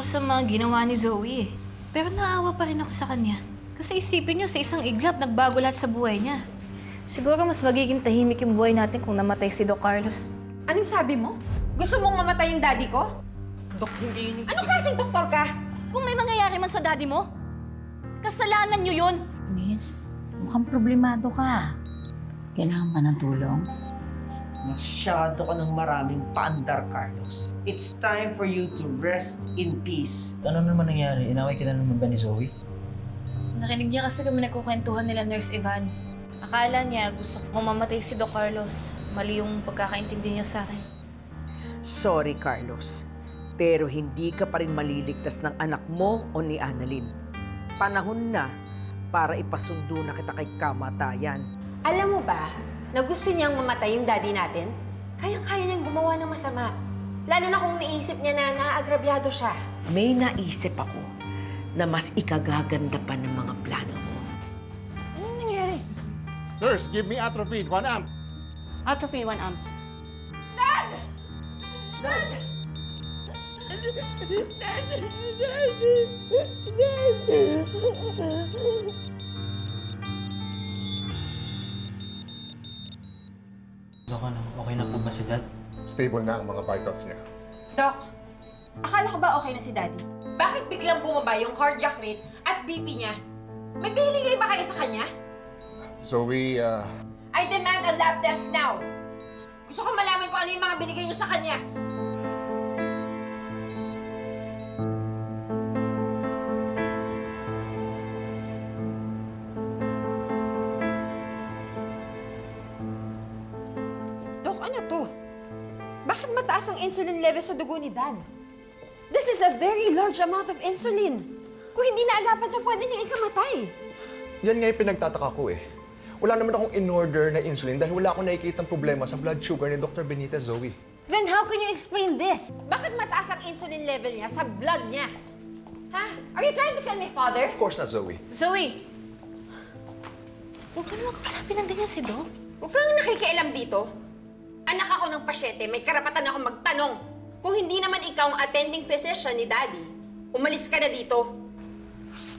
sa mga ginawa ni Zoe eh. Pero naawa pa rin ako sa kanya. Kasi isipin niyo, sa isang iglap, nagbago lahat sa buhay niya. Siguro mas magiging tahimik yung buhay natin kung namatay si Doc Carlos. Anong sabi mo? Gusto mong mamatay yung daddy ko? Dok, hindi yun yung... Anong klaseng doktor ka? Kung may mangyayari man sa daddy mo, kasalanan niyo yun! Miss, mukhang problemado ka. Kailangan ba ng tulong? Masyado ka ng maraming paandar, Carlos. It's time for you to rest in peace. Ano naman nangyari? Inaway ka na naman ba ni Zoe? Narinig niya kasi kami nagkukwentuhan nila, Nurse Ivan. Akala niya gusto ko mamatay si Doc Carlos. Mali yung pagkakaintindi niya sa akin. Sorry, Carlos. Pero hindi ka pa rin maliligtas ng anak mo o ni Annalyn. Panahon na para ipasundo na kita kay kamatayan. Alam mo ba na gusto niyang mamatay yung daddy natin? Kayang-kaya niyang gumawa ng masama. Lalo na kung naisip niya na naagrabyado siya. May naisip ako na mas ikagaganda pa ng mga plano mo. Anong nangyari? Nurse, give me atropine, 1 amp. Atropine 1 amp. Dad! Dad! Dok, ano? Okay na po ba si Dad? Stable na ang mga vitals niya. Doc, akala ko ba okay na si daddy? Bakit biglang bumaba yung cardiac rate at BP niya? May binigay ba kayo sa kanya? Zoe, I demand a lab test now! Gusto ko malaman kung ano yung mga binigay niyo sa kanya. Dok, ano to? Bakit mataas ang insulin level sa dugo ni Dad? This is a very large amount of insulin. Kung hindi naagapan to, pwede niyang ikamatay. Yan nga yung pinagtataka ko eh. Wala naman akong in-order na insulin dahil wala akong nakikitang problema sa blood sugar ni Dr. Benitez, Zoe. Then how can you explain this? Bakit mataas ang insulin level niya sa blood niya? Ha? Are you trying to kill my father? Of course not, Zoe. Zoe! Huwag mo na mag-usapin ng ganyan si Doc. Huwag kang nakikialam dito. Anak ako ng pasyente, may karapatan ako magtanong. Kung hindi naman ikaw ang attending physician ni Daddy, umalis ka na dito.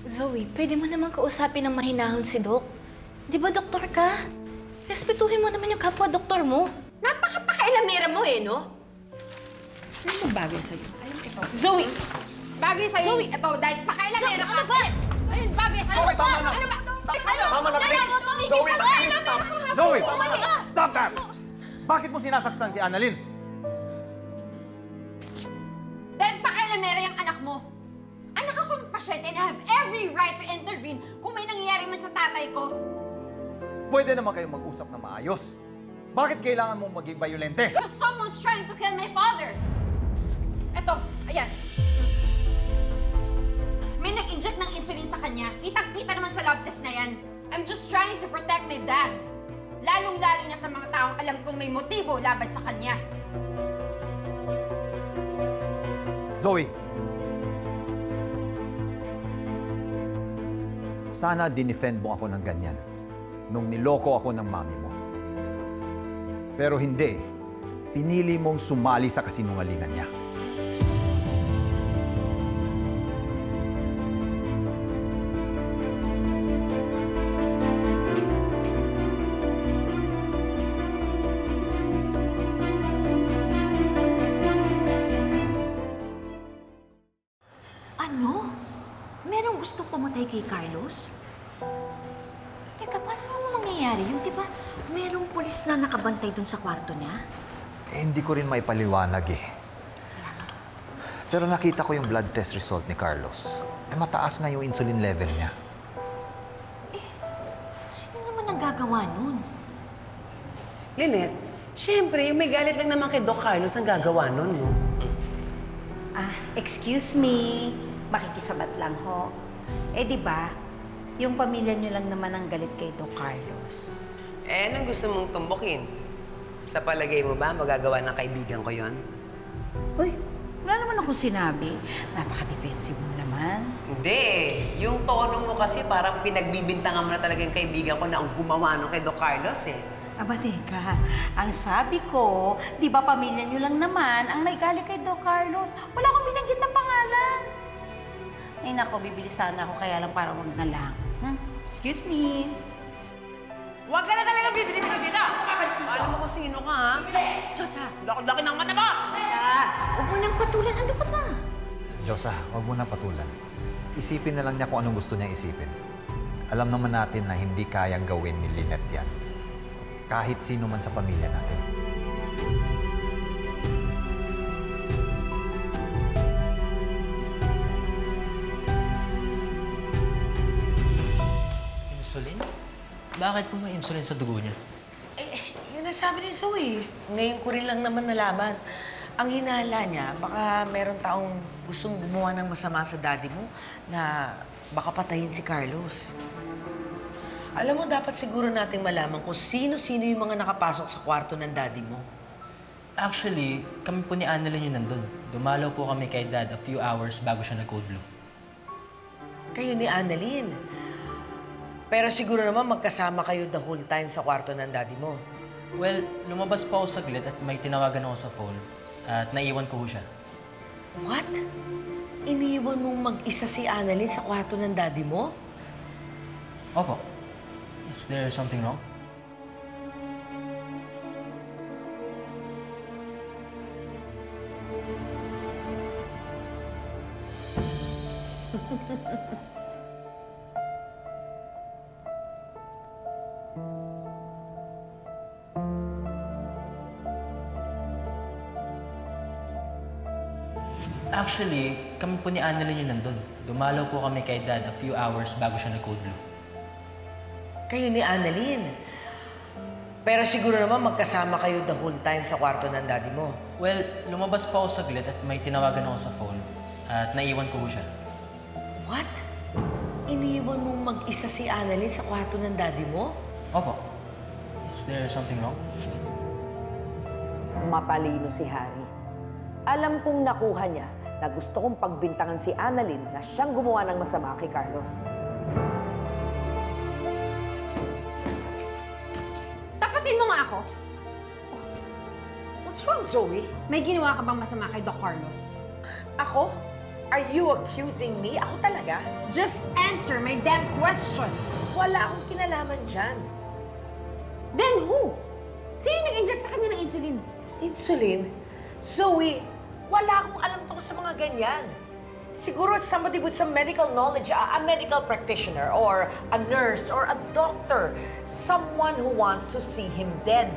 Zoe, pwede mo naman kausapin ng mahinahon si Doc. Di ba doktor ka? Respetuhin mo naman yung kapwa-doktor mo. Napakapakailamera mo eh, no? Alam mo bagay sa'yo? Alam ito. Zoe! Bagay sa'yo. Zoe! Ito, dahil pakailamera ka. Ano ba? Ayun, bagay sa'yo. Zoe, tama na. Ano ba? Tama na, please. Zoe, please stop. Zoe! Stop that! Bakit mo sinasaktan si Annalyn? Dahil pakailamera yung anak mo. Anak ako ng pasyente and I have every right to intervene kung may nangyayari man sa tatay ko. Pwede naman kayong mag-usap na maayos. Bakit kailangan mong maging bayolente? Because someone's trying to kill my father. Eto, ayan. May nag-inject ng insulin sa kanya. Kitang-kita naman sa lab test na yan. I'm just trying to protect my dad. Lalong-lalo na sa mga taong alam kong may motibo laban sa kanya. Zoe! Sana dinefend mo ako ng ganyan nung niloko ako ng mami mo. Pero hindi. Pinili mong sumali sa kasinungalingan niya. Ano? Merong gusto pumatay kay Carlos? Teka, paano naman mangyayari yun? Diba merong pulis na nakabantay dun sa kwarto niya? Hindi ko rin maipaliwanag eh. Salamat. Pero nakita ko yung blood test result ni Carlos. Mataas nga yung insulin level niya. Sino naman ang gagawa nun? Lynette, syempre, yung may galit lang naman kay Doc Carlos ang gagawa nun, no? Excuse me. Makikisabat lang ho. Eh, di ba, yung pamilya niyo lang naman ang galit kay Doc Carlos. Eh, anong gusto mong tumbukin? Sa palagay mo ba, magagawa ng kaibigan ko yon? Uy, wala naman akong sinabi. Napaka-defensive mo naman. Hindi. Yung tono mo kasi parang pinagbibintangan mo na talaga yung kaibigan ko na ang gumawa nung kay Doc Carlos, eh. Aba, teka. Ang sabi ko, di ba pamilya niyo lang naman ang may galit kay Doc Carlos? Wala akong binanggit na pangalan. Ay nako, bibili sana ako kaya lang para wag na lang. Excuse me. Huwag ka na talaga bibili mo dito! Alam mo kung sino ka, ha? Josa! Laki-laki ng mata mo! Josa! Huwag mo nang patulan. Ano ka ba? Josa, huwag mo na patulan. Isipin na lang niya kung anong gusto niyang isipin. Alam naman natin na hindi kayang gawin ni Lynette yan. Kahit sino man sa pamilya natin. Insulin? Bakit po may insulin sa dugo niya? Yun ang sabi ni Zoe. Ngayon ko rin lang naman nalaman. Ang hinala niya, baka meron taong gustong gumawa ng masama sa daddy mo na baka patayin si Carlos. Alam mo, dapat siguro nating malaman kung sino-sino yung mga nakapasok sa kwarto ng daddy mo. Actually, kami po ni Annalyn yung nandun. Dumalaw po kami kay Dad a few hours bago siya nag-code blue. Kayo ni Annalyn. Pero siguro naman magkasama kayo the whole time sa kwarto ng daddy mo. Well, lumabas po ako saglit at may tinawagan ako sa phone at naiwan ko siya. What? Iniwan mong mag-isa si Annalyn sa kwarto ng daddy mo? Opo. Is there something wrong? Actually, kami po ni Annalyn yung nandun. Dumalaw po kami kay Dad a few hours bago siya nag-code blue. Kayo ni Annalyn. Pero siguro naman magkasama kayo the whole time sa kwarto ng daddy mo. Well, lumabas po ako saglit at may tinawagan ako sa phone at naiwan ko siya. What? Iniwan mong mag-isa si Annalyn sa kwarto ng daddy mo? Opo. Is there something wrong? Matalino si Harry. Alam kong nakuha niya na gusto kong pagbintangan si Annalyn na siyang gumawa ng masama kay Carlos. Tapatin mo nga ako. What's wrong, Zoe? May ginawa ka bang masama kay Doc Carlos? Ako? Are you accusing me? Ako talaga? Just answer my damn question. Wala akong kinalaman dyan. Then who? Sino nag-inject sa kanya ng insulin? Insulin? Zoe, wala akong alam tungkol sa mga ganyan. Siguro somebody with some medical knowledge, a medical practitioner, or a nurse, or a doctor. Someone who wants to see him dead.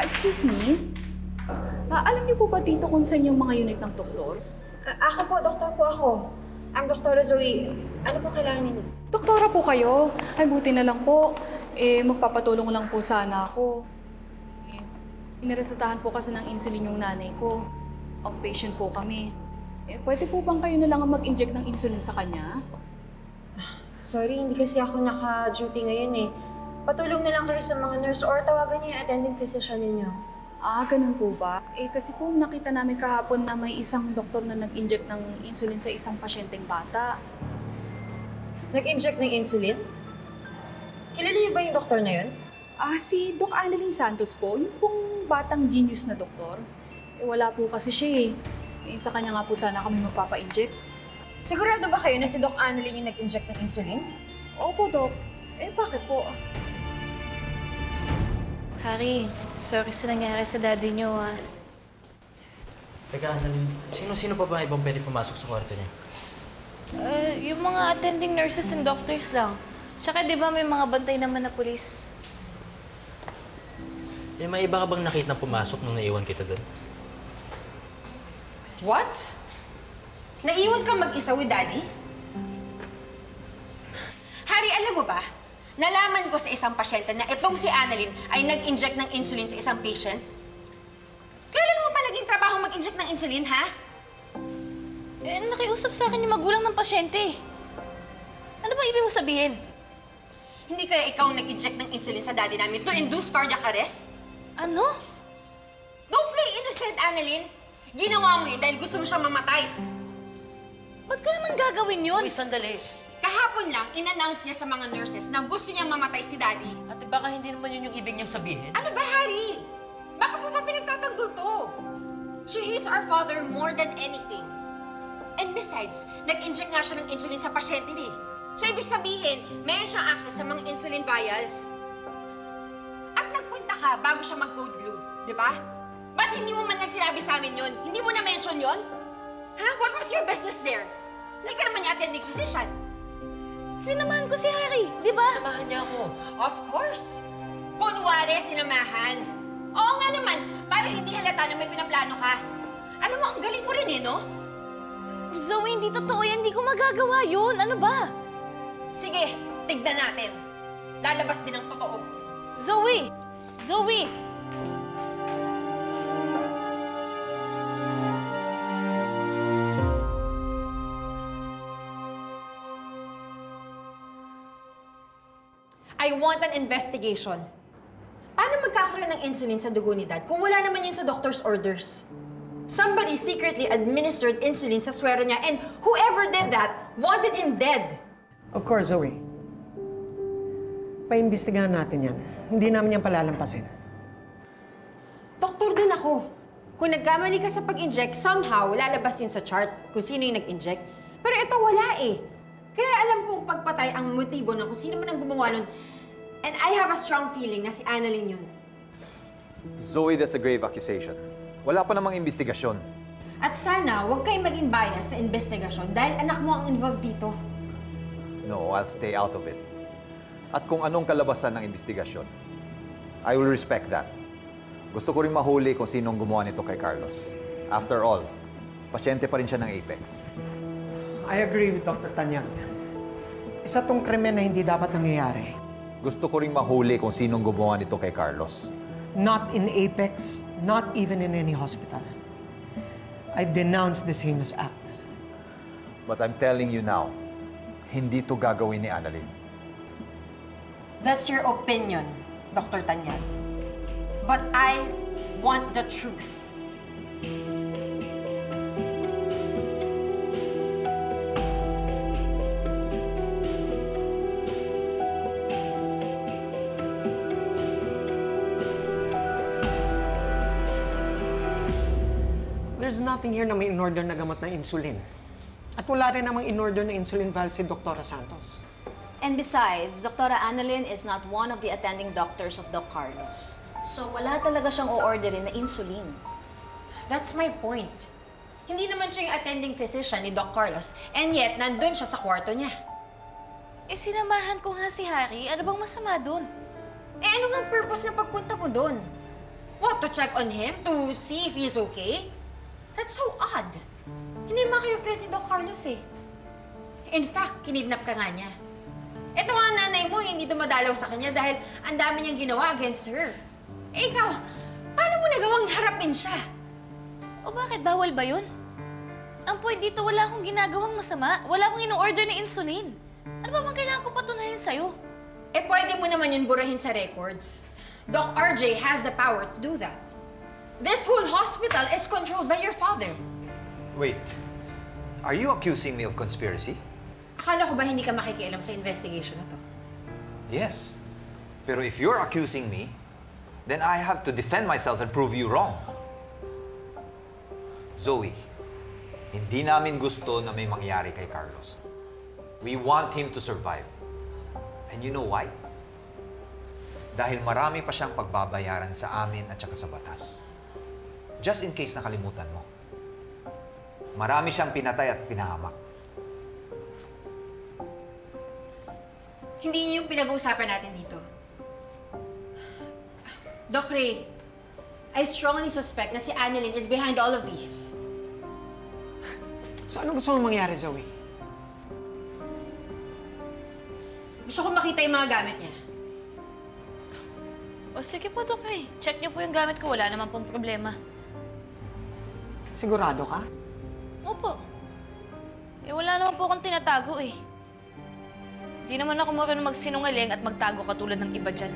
Excuse me? Alam niyo po ba dito kung saan yung mga unit ng doktor? Ako po, doktor po ako. I'm Dr. Zoe. Ano po kailangan ninyo? Doktora po kayo? Ay, buti na lang po. Magpapatulong lang po sana ako. Iniresetahan po kasi ng insulin yung nanay ko. Outpatient po kami. Pwede po bang kayo na lang mag-inject ng insulin sa kanya? Sorry, hindi kasi ako naka-duty ngayon eh. Patulong na lang kayo sa mga nurse or tawagan niyo yung attending physician ninyo. Ganun po ba? Kasi po nakita namin kahapon na may isang doktor na nag-inject ng insulin sa isang pasyenteng bata. Nag-inject ng insulin? Kilala niyo ba yung doktor na yun? Si Doc Annalyn Santos po, yung pong batang genius na doktor. Wala po kasi siya eh. Sa kanya nga po sana kami magpapa-inject. Sigurado ba kayo na si Doc Annalyn yung nag-inject ng insulin? Opo, Doc. Bakit po? Harry, sorry sa nangyari sa daddy niyo, Teka, Annalyn, sino-sino pa ba ibang pwede pumasok sa kwarto niya? Yung mga attending nurses and doctors lang. Tsaka di ba may mga bantay naman na pulis? May iba ka bang nakita pumasok nung naiwan kita doon? What? Naiwan ka mag-isa with Daddy? Harry, alam mo ba? Nalaman ko sa isang pasyente na itong si Annalyn ay nag-inject ng insulin sa isang patient. Kailan mo pa naging trabaho mag-inject ng insulin, ha? Nakiusap sa akin yung magulang ng pasyente. Ano ba ibig mo sabihin? Hindi kaya ikaw nag-inject ng insulin sa daddy namin to induce cardiac arrest? Ano? Don't play innocent, Annalyn. Ginawa mo yun dahil gusto mo siyang mamatay. Ba't ko naman gagawin yun? Zoe, sandali. Kahapon lang, in-announce niya sa mga nurses na gusto niyang mamatay si Daddy. Ate, baka hindi naman yun yung ibig niyang sabihin. Ano ba, Harry? Baka po ba pinagtatanggol to? She hates our father more than anything. And besides, nag-inject nga siya ng insulin sa pasyente eh. So, ibig sabihin, meron siyang access sa mga insulin vials. At nagpunta ka bago siya mag-code blue, di ba? Ba't hindi mo man lang sinabi sa amin yun? Hindi mo na-mention yun? Ha? What was your business there? Hindi ka naman niya attending physician. Sinamahan ko si Harry, di ba? Sinamahan niya ako. Of course. Kunwari, sinamahan. Oo nga naman, para hindi halata na may pinaplano ka. Alam mo, ang galing mo rin eh, no? Zoe, hindi totoo yan. Hindi ko magagawa yun. Ano ba? Sige, tignan natin. Lalabas din ang totoo. Zoe! Zoe! I want an investigation. Paano magkakaroon ng insulin sa dugo ni Dad kung wala naman yun sa doctor's orders? Somebody secretly administered insulin sa swero niya and whoever did that wanted him dead. Of course, Zoe. Paimbestigahan natin yan. Hindi namin yan palalampasin. Doktor din ako. Kung nagkamali ka sa pag-inject, somehow lalabas yun sa chart kung sino yung nag-inject. Pero ito wala eh. Kaya alam kong pagpatay ang motibo ng kung sino man ang gumawa nun. And I have a strong feeling na si Annalyn yun. Zoe, that's a grave accusation. Wala pa namang investigasyon. At sana, huwag kayong maging bias sa investigasyon dahil anak mo ang involved dito. No, I'll stay out of it. At kung anong kalabasan ng investigasyon, I will respect that. Gusto ko rin mahuli kung sinong gumawa nito kay Carlos. After all, pasyente pa rin siya ng Apex. I agree with Dr. Tanyag. Isa tong krimen na hindi dapat nangyayari. Gusto ko rin mahuli kung sinong gumawa nito kay Carlos. Not in Apex, not even in any hospital. I denounce this heinous act. But I'm telling you now, hindi to gagawin ni Annalyn. That's your opinion, Dr. Tanyag. But I want the truth. There's nothing here na may in-order na gamot na insulin. At wala rin namang in-order na insulin vial si Dr. Santos. And besides, Dr. Annalyn is not one of the attending doctors of Doc Carlos. So wala talaga siyang o-orderin na insulin. That's my point. Hindi naman siya yung attending physician ni Doc Carlos, and yet, nandun siya sa kwarto niya. Eh, sinamahan ko nga si Harry. Ano bang masama dun? Eh, ano nga purpose ng pagpunta mo dun? What, to check on him? To see if he's okay? That's so odd. Hindi naman kayo friends si Doc Carlos eh. In fact, kinidnap ka nga niya. Ito nga nanay mo, hindi dumadalaw sa kanya dahil ang dami niyang ginawa against her. Eh ikaw, paano mo nagawang harapin siya? O bakit? Bawal ba yun? Ang point dito, wala akong ginagawang masama. Wala akong ino-order na insulin. Ano ba bang kailangan ko patunayan sa'yo? Eh pwede mo naman yun burahin sa records. Doc RJ has the power to do that. This whole hospital is controlled by your father. Wait, are you accusing me of conspiracy? Akala ko ba hindi ka makikialam sa investigation na to? Yes. Pero if you're accusing me, then I have to defend myself and prove you wrong. Zoe, hindi namin gusto na may mangyari kay Carlos. We want him to survive. And you know why? Dahil marami pa siyang pagbabayaran sa amin at saka sa batas. Just in case nakalimutan mo. Marami siyang pinatay at pinahamak. Hindi yun yung pinag-uusapan natin dito. Doc Ray, I strongly suspect na si Annalyn is behind all of these. So ano gusto mong mangyari, Zoe? Gusto ko makita yung mga gamit niya. O sige po, Doc Ray. Check niyo po yung gamit ko. Wala naman pong problema. Sigurado ka? Opo. Eh, wala naman po akong tinatago eh. Di naman ako marunong magsinungaling at magtago katulad ng iba dyan.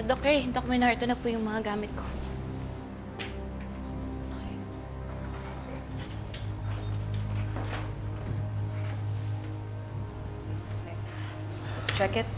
Doc Ray, Doc Menor, ito na po yung mga gamit ko. Let's check it.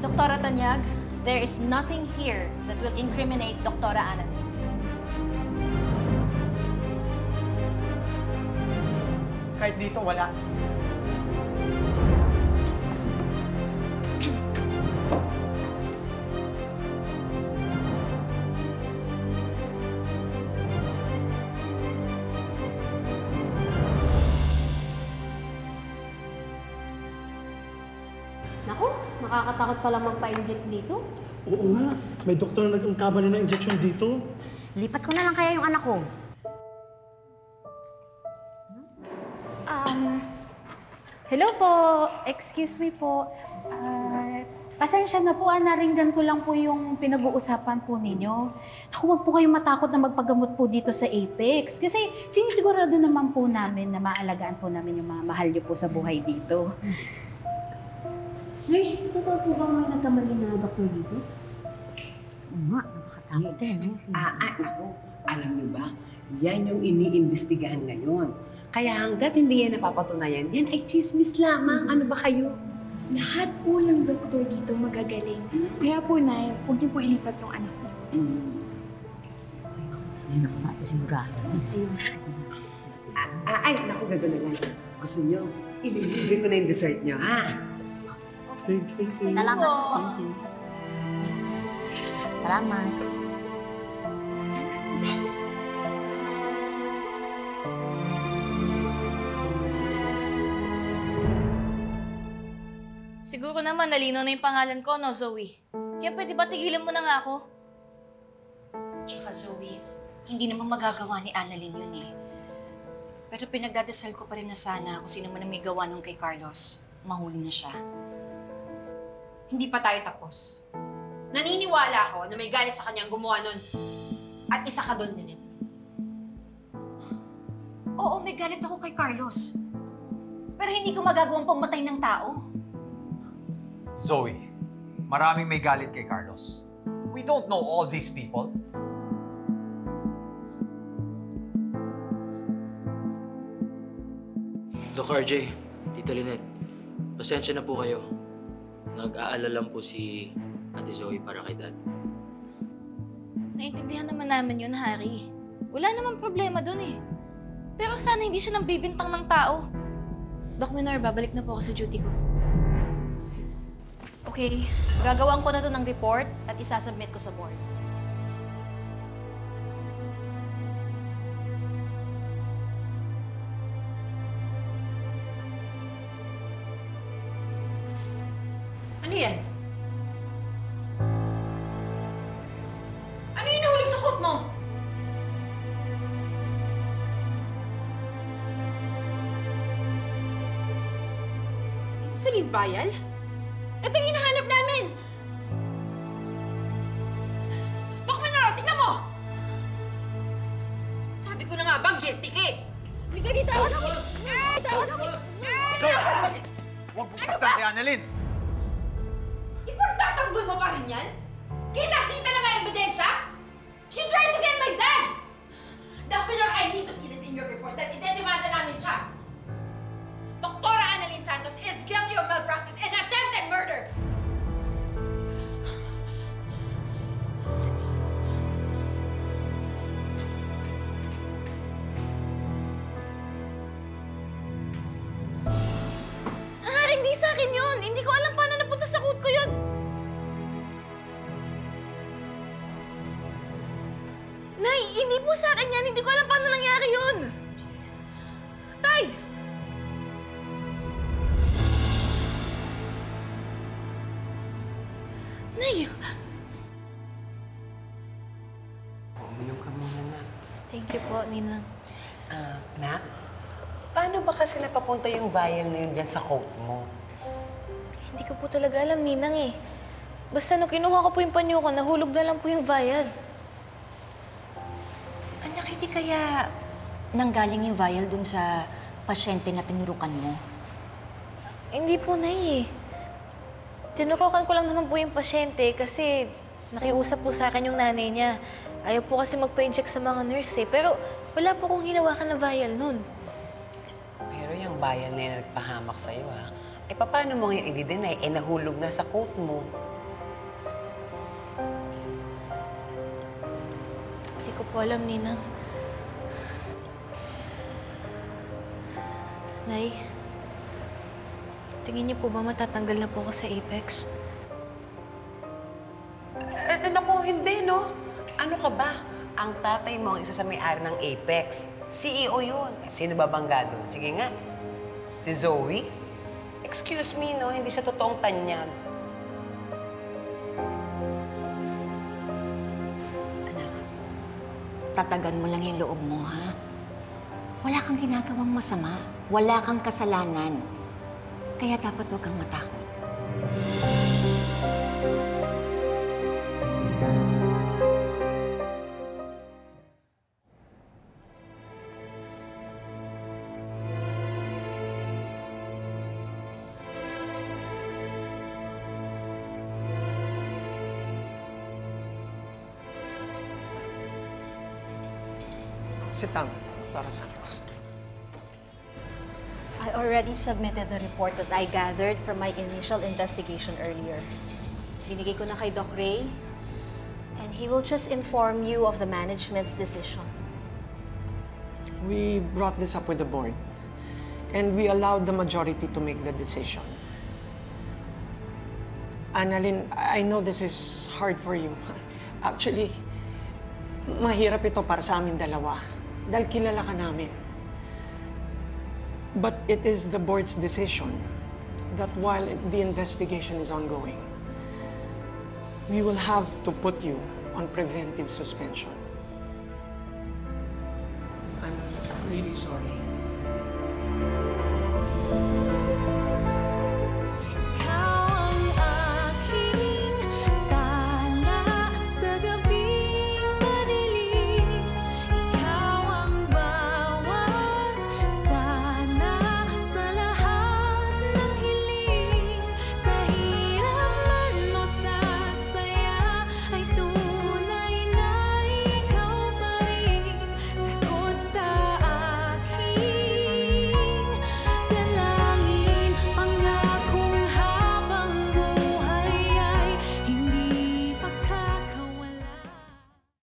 Doktora Tanyag, there is nothing here that will incriminate Doktora Annalyn. Kahit dito, wala. Naku, nakakatakot pala magpa-inject dito. Oo nga. May doktor na nagkamali ng injection dito. Lipat ko na lang kaya yung anak ko. Hello po. Excuse me po. Pasensya na po, naringgan ko lang po yung pinag-uusapan po ninyo. Naku, wag po kayong matakot na magpagamot po dito sa Apex. Kasi sinisigurado naman po namin na maalagaan po namin yung mga mahal niyo po sa buhay dito. Nurse, totoo po bang may nagkamali na doktor dito? Oo nga, nakakatakot eh. No? Naku, alam niyo ba, yan yung iniimbestigahan ngayon. Kaya hanggat hindi yan napapatunayan, yan ay chismis lamang. Ano ba kayo? Lahat po ng doktor dito magagaling. Kaya po, Nay, huwag niyo po ilipat yung anak niyo. Hindi naman natin sigurado. Naku, gano'n na lang. Gusto niyo, ililibre ko na yung dessert niyo, ha? Thank you. Salamat po. Salamat. Siguro naman nalino na yung pangalan ko, no, Zoe? Kaya pwede ba tigilan mo na nga ako? Tsaka Zoe, hindi naman magagawa ni Annalyn yun eh. Pero pinagdadasal ko pa rin na sana kung sino man ang may gawa nung kay Carlos, mahuli na siya. Hindi pa tayo tapos. Naniniwala ako na may galit sa kanya ang gumawa nun. At isa ka doon, Ninit. Oo, may galit ako kay Carlos. Pero hindi ko magagawang pamatay ng tao. Zoe, maraming may galit kay Carlos. We don't know all these people. Doc RJ, Tita Lynette, pasensya na po kayo. Nag-aalala lang po si Ate Zoe para kay Dad. Naintindihan naman namin yun, Harry. Wala namang problema dun eh. Pero sana hindi siya nang bibintang ng tao. Doc Menor, babalik na po ako sa duty ko. Okay, gagawan ko na to ng report at isasubmit ko sa board. Ano yan? Ano yung nahulog sa coat mo? Insulin vial? Ito yung hinahanap namin! Doc Menor, tingnan mo! Sabi ko na nga bang guilty ka eh! Halika dito! Huwag mo saktan si Annalyn! Ipagtatanggol mo pa rin yan? Kita-kita lang ang ebidensya? She tried to get my dad! Doc Menor, I need to see this in your report that idedemanda namin siya! Doktora Annalyn Santos is guilty of malpractice and attempted murder! Hindi sa akin yun! Hindi ko alam paano napunta sa coat ko yun! Nay, hindi po sa akin yan! Hindi ko alam paano nangyari yun! Tay! Uminom ka muna, Nak. Thank you po, Ninang. Nak, paano ba kasi napapunta yung vial na yun dyan sa coat mo? Hindi ko po talaga alam, Ninang eh. Basta nung kinuha ko po yung panyo ko, nahulog na lang po yung vial. Anak, hindi kaya nanggaling yung vial dun sa pasyente na tinurukan mo? Hindi po, Nay eh. Tinurukan ko lang naman po yung pasyente kasi nakiusap po sa akin yung nanay niya. Ayaw po kasi magpa-inject sa mga nurse eh. Pero wala po kong hinawakan na vial nun. Pero yung vial na yun na nagpahamak sa'yo, ha? Eh, paano mo ngayon i-deny? Eh, nahulog na sa coat mo. Hindi ko po alam, Ninang. Nay, tingin niyo po ba matatanggal na po ako sa Apex? Naku, hindi, no? Ano ka ba? Ang tatay mo ang isa sa may-ari ng Apex. CEO yun. Eh, sino ba bangga doon? Sige nga. Si Zoe? Excuse me, no? Hindi siya totoong tanyag. Anak, tatagan mo lang yung loob mo, ha? Wala kang ginagawang masama. Wala kang kasalanan. Kaya dapat huwag kang matakot. Sit down, Dr. Santos. I already submitted the report that I gathered from my initial investigation earlier. Binigay ko na kay Doc Ray, and he will just inform you of the management's decision. We brought this up with the board, and we allowed the majority to make the decision. Annalyn, I know this is hard for you. Actually, mahirap ito para sa amin dalawa, dahil kilala ka namin. But it is the board's decision that while the investigation is ongoing, we will have to put you on preventive suspension. I'm really sorry.